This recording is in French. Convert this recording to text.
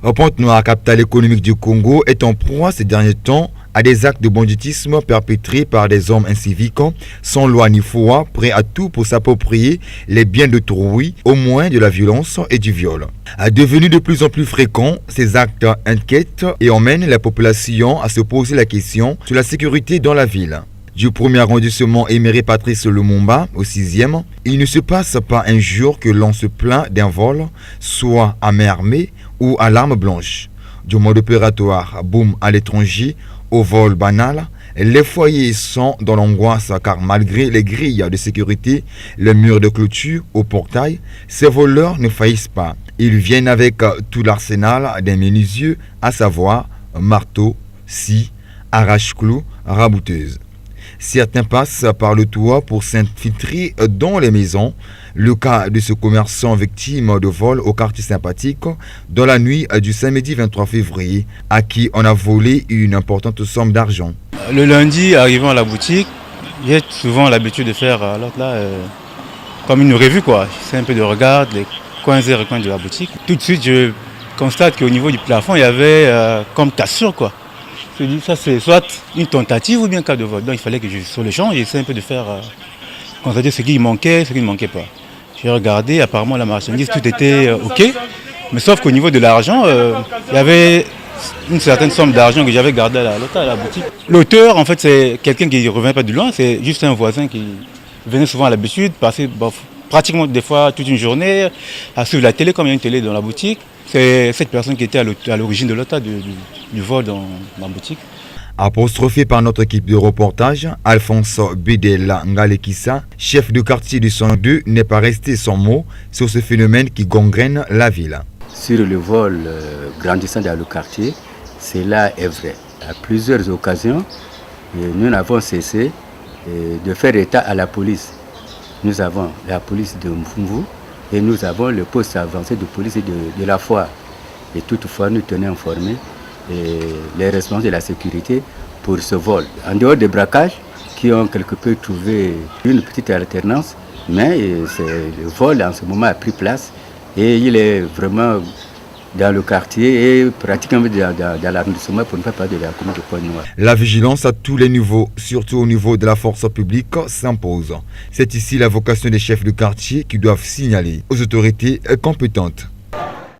Pointe-Noire, capitale économique du Congo, est en proie ces derniers temps à des actes de banditisme perpétrés par des hommes inciviques, sans loi ni foi, prêts à tout pour s'approprier les biens d'autrui, au moins de la violence et du viol. Devenus de plus en plus fréquents, ces actes inquiètent et emmènent la population à se poser la question sur la sécurité dans la ville. Du premier arrondissement Éméré Patrice Lumumba au 6e, il ne se passe pas un jour que l'on se plaint d'un vol, soit à main armée ou à l'arme blanche. Du mode opératoire boom à l'étranger au vol banal, les foyers sont dans l'angoisse car malgré les grilles de sécurité, les murs de clôture au portail, ces voleurs ne faillissent pas. Ils viennent avec tout l'arsenal des menuisiers, à savoir marteau, scie, arrache-clous, rabouteuse. Certains passent par le toit pour s'infiltrer dans les maisons. Le cas de ce commerçant victime de vol au quartier sympathique dans la nuit du samedi 23 février, à qui on a volé une importante somme d'argent. Le lundi, arrivant à la boutique, j'ai souvent l'habitude de faire comme une revue, quoi. C'est un peu de regarder les coins et recoins de la boutique. Tout de suite, je constate qu'au niveau du plafond, il y avait comme cassure, quoi. Je dis, ça c'est soit une tentative ou bien un cas de vol. Donc il fallait que je, sur le champ, j'essaie un peu de faire constater ce qui manquait, ce qui ne manquait pas. J'ai regardé, apparemment la marchandise, tout était OK. Mais sauf qu'au niveau de l'argent, il y avait une certaine somme d'argent que j'avais gardée à la boutique. L'auteur, en fait, c'est quelqu'un qui ne revient pas de loin, c'est juste un voisin qui venait souvent à l'habitude, passer pratiquement des fois toute une journée à suivre la télé, comme il y a une télé dans la boutique. C'est cette personne qui était à l'origine de l'OTA, du vol dans la boutique. Apostrophé par notre équipe de reportage, Alphonse Bidela Ngalekissa, chef de quartier du 102, n'est pas resté sans mot sur ce phénomène qui gangrène la ville. Sur le vol grandissant dans le quartier, cela est vrai. À plusieurs occasions, nous n'avons cessé de faire état à la police. Nous avons la police de Mfumvu et nous avons le poste avancé de police de la Foire. Et toutefois, nous tenons informés les responsables de la sécurité pour ce vol. En dehors des braquages, qui ont quelque peu trouvé une petite alternance, mais le vol en ce moment a pris place et il est vraiment dans le quartier et pratiquement dans l'arrondissement pour ne pas parler de la commune de Pointe-Noire. La vigilance à tous les niveaux, surtout au niveau de la force publique, s'impose. C'est ici la vocation des chefs de quartier qui doivent signaler aux autorités compétentes.